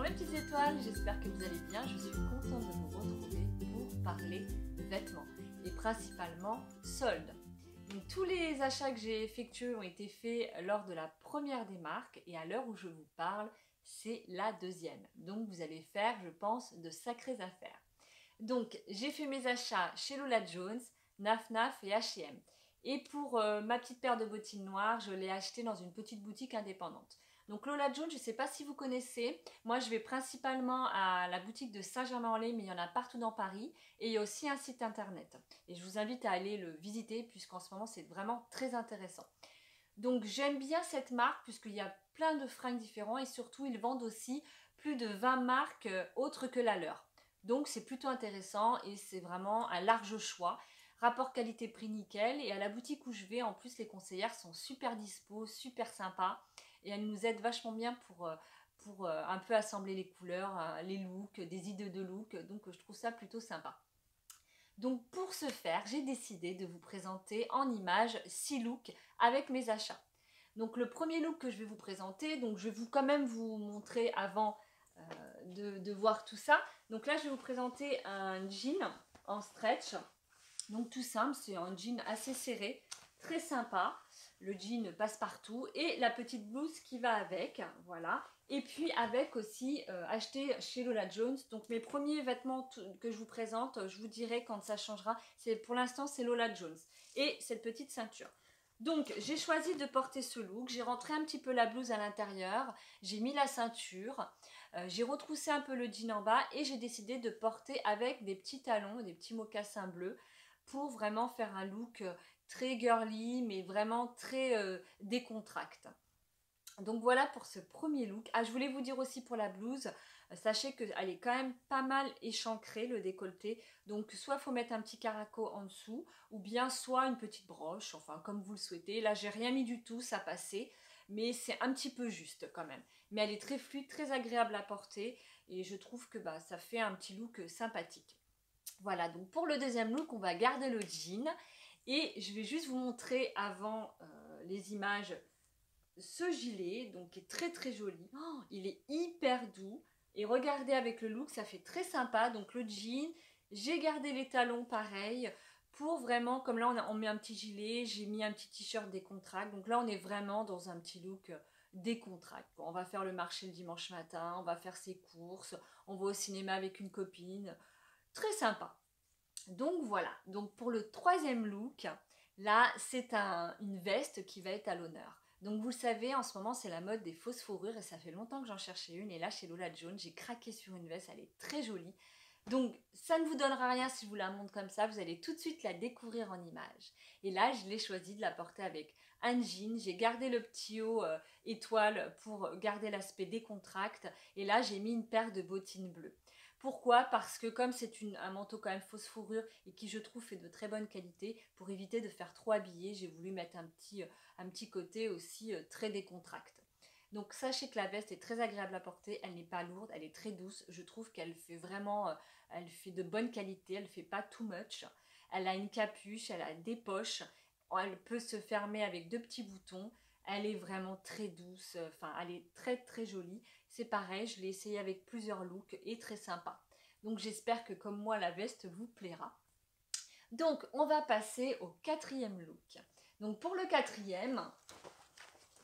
mes petites étoiles, j'espère que vous allez bien. Je suis contente de vous retrouver pour parler vêtements et principalement soldes. Donc, tous les achats que j'ai effectués ont été faits lors de la première des marques et à l'heure où je vous parle, c'est la deuxième. Donc vous allez faire, je pense, de sacrées affaires. Donc j'ai fait mes achats chez Lola Jones, Naf Naf et H&M. Et pour ma petite paire de bottines noires, je l'ai achetée dans une petite boutique indépendante. Donc Lola Jones, je ne sais pas si vous connaissez, moi je vais principalement à la boutique de Saint-Germain-en-Laye, mais il y en a partout dans Paris, et il y a aussi un site internet. Et je vous invite à aller le visiter, puisqu'en ce moment c'est vraiment très intéressant. Donc j'aime bien cette marque, puisqu'il y a plein de fringues différents, et surtout ils vendent aussi plus de 20 marques autres que la leur. Donc c'est plutôt intéressant, et c'est vraiment un large choix. Rapport qualité-prix nickel, et à la boutique où je vais, en plus les conseillères sont super dispo, super sympas, et elles nous aident vachement bien pour un peu assembler les couleurs, les looks, des idées de look, donc je trouve ça plutôt sympa. Donc pour ce faire, j'ai décidé de vous présenter en images 6 looks avec mes achats. Donc le premier look que je vais vous présenter, donc je vais quand même vous montrer avant de voir tout ça. Donc là je vais vous présenter un jean en stretch. Donc tout simple, c'est un jean assez serré, très sympa. Le jean passe partout et la petite blouse qui va avec, voilà. Et puis avec aussi acheté chez Lola Jones. Donc mes premiers vêtements que je vous présente, je vous dirai quand ça changera. Pour l'instant c'est Lola Jones et cette petite ceinture. Donc j'ai choisi de porter ce look, j'ai rentré un petit peu la blouse à l'intérieur, j'ai mis la ceinture, j'ai retroussé un peu le jean en bas et j'ai décidé de porter avec des petits talons, des petits mocassins bleus pour vraiment faire un look très girly mais vraiment très décontracté. Donc voilà pour ce premier look. Ah, je voulais vous dire aussi pour la blouse, sachez qu'elle est quand même pas mal échancrée, le décolleté. Donc soit il faut mettre un petit caraco en dessous, ou bien soit une petite broche, enfin comme vous le souhaitez. Là j'ai rien mis du tout, ça passait, mais c'est un petit peu juste quand même. Mais elle est très fluide, très agréable à porter, et je trouve que ça fait un petit look sympathique. Voilà, donc pour le deuxième look, on va garder le jean, et je vais juste vous montrer avant les images ce gilet, donc qui est très très joli. Oh, il est hyper doux. Et regardez avec le look, ça fait très sympa. Donc le jean, j'ai gardé les talons pareil. Pour vraiment, comme là on met un petit gilet, j'ai mis un petit t-shirt décontracté. Donc là on est vraiment dans un petit look décontracté. Bon, on va faire le marché le dimanche matin, on va faire ses courses, on va au cinéma avec une copine. Très sympa. Donc voilà, donc pour le troisième look, là c'est une veste qui va être à l'honneur. Donc vous le savez, en ce moment c'est la mode des fausses fourrures et ça fait longtemps que j'en cherchais une. Et là chez Lola Jones, j'ai craqué sur une veste, elle est très jolie. Donc ça ne vous donnera rien si je vous la montre comme ça, vous allez tout de suite la découvrir en image. Et là je l'ai choisi de la porter avec un jean, j'ai gardé le petit haut étoile pour garder l'aspect décontracté. Et là j'ai mis une paire de bottines bleues. Pourquoi? Parce que comme c'est un manteau quand même fausse fourrure et qui je trouve fait de très bonne qualité, pour éviter de faire trop habillé, j'ai voulu mettre un petit côté aussi très décontracté. Donc sachez que la veste est très agréable à porter, elle n'est pas lourde, elle est très douce, je trouve qu'elle fait vraiment, elle fait de bonne qualité, elle ne fait pas too much. Elle a une capuche, elle a des poches, elle peut se fermer avec 2 petits boutons. Elle est vraiment très douce, enfin elle est très très jolie. C'est pareil, je l'ai essayé avec plusieurs looks et très sympa. Donc j'espère que comme moi la veste vous plaira. Donc on va passer au quatrième look. Donc pour le quatrième,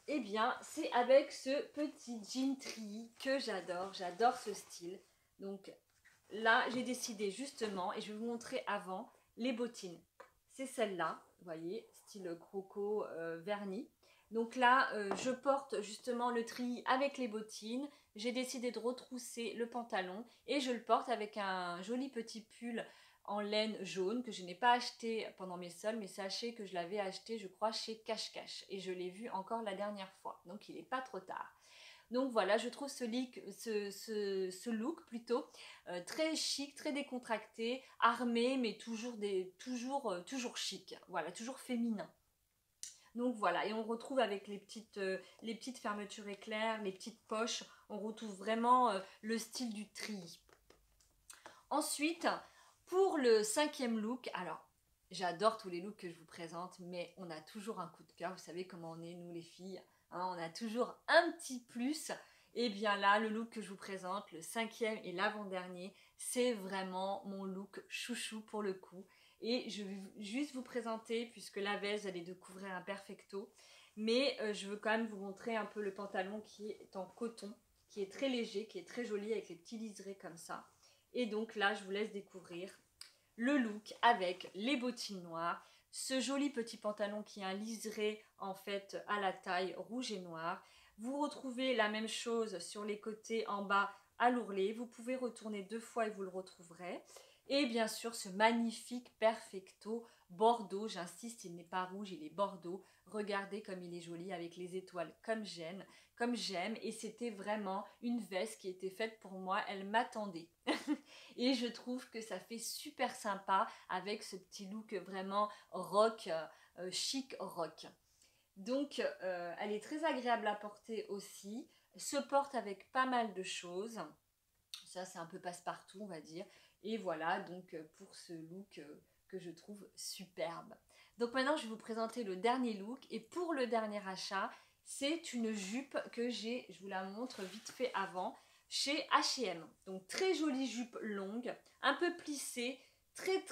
eh bien c'est avec ce petit jean treillis que j'adore ce style. Donc là j'ai décidé justement, et je vais vous montrer avant, les bottines. C'est celle-là, vous voyez, style croco vernis. Donc là, je porte justement le treillis avec les bottines. J'ai décidé de retrousser le pantalon et je le porte avec un joli petit pull en laine jaune que je n'ai pas acheté pendant mes soldes, mais sachez que je l'avais acheté, je crois, chez Cache Cache et je l'ai vu encore la dernière fois. Donc il n'est pas trop tard. Donc voilà, je trouve ce look plutôt très chic, très décontracté, armé, mais toujours chic. Voilà, toujours féminin. Donc voilà, et on retrouve avec les petites fermetures éclairs, les petites poches, on retrouve vraiment le style du treillis. Ensuite, pour le cinquième look, alors j'adore tous les looks que je vous présente, mais on a toujours un coup de cœur, vous savez comment on est nous les filles, hein, on a toujours un petit plus. Et bien là, le look que je vous présente, le 5e et l'avant-dernier, c'est vraiment mon look chouchou pour le coup. Et je vais juste vous présenter, puisque la veste, vous allez découvrir un perfecto. Mais je veux quand même vous montrer un peu le pantalon qui est en coton, qui est très léger, qui est très joli avec les petits liserés comme ça. Et donc là, je vous laisse découvrir le look avec les bottines noires, ce joli petit pantalon qui est un liseré en fait à la taille rouge et noire. Vous retrouvez la même chose sur les côtés en bas à l'ourlet. Vous pouvez retourner 2 fois et vous le retrouverez. Et bien sûr ce magnifique perfecto bordeaux, j'insiste, il n'est pas rouge, il est bordeaux. Regardez comme il est joli avec les étoiles comme j'aime. Et c'était vraiment une veste qui était faite pour moi, elle m'attendait. Et je trouve que ça fait super sympa avec ce petit look vraiment rock, chic rock. Donc elle est très agréable à porter aussi, se porte avec pas mal de choses. Ça c'est un peu passe-partout on va dire. Et voilà donc pour ce look que je trouve superbe. Donc maintenant je vais vous présenter le dernier look. Et pour le dernier achat, c'est une jupe que j'ai, je vous la montre vite fait avant, chez H&M. Donc très jolie jupe longue, un peu plissée, très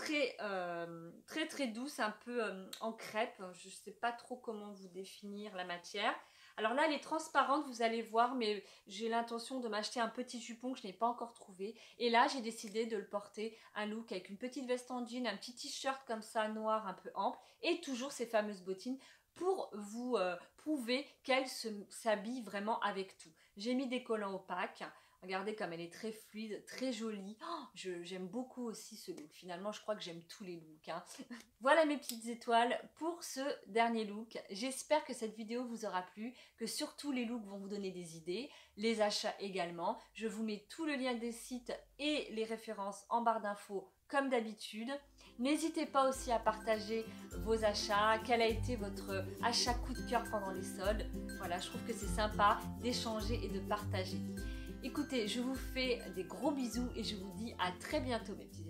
douce, un peu en crêpe. Je ne sais pas trop comment vous définir la matière. Alors là, elle est transparente, vous allez voir, mais j'ai l'intention de m'acheter un petit jupon que je n'ai pas encore trouvé. Et là, j'ai décidé de le porter, un look avec une petite veste en jean, un petit t-shirt comme ça, noir, un peu ample, et toujours ces fameuses bottines pour vous prouver qu'elle s'habille vraiment avec tout. J'ai mis des collants opaques. Regardez comme elle est très fluide, très jolie. Oh, j'aime beaucoup aussi ce look. Finalement, je crois que j'aime tous les looks. Hein. Voilà mes petites étoiles pour ce dernier look. J'espère que cette vidéo vous aura plu, que surtout les looks vont vous donner des idées, les achats également. Je vous mets tout le lien des sites et les références en barre d'infos comme d'habitude. N'hésitez pas aussi à partager vos achats, quel a été votre achat coup de cœur pendant les soldes. Voilà, je trouve que c'est sympa d'échanger et de partager. Écoutez, je vous fais des gros bisous et je vous dis à très bientôt mes petits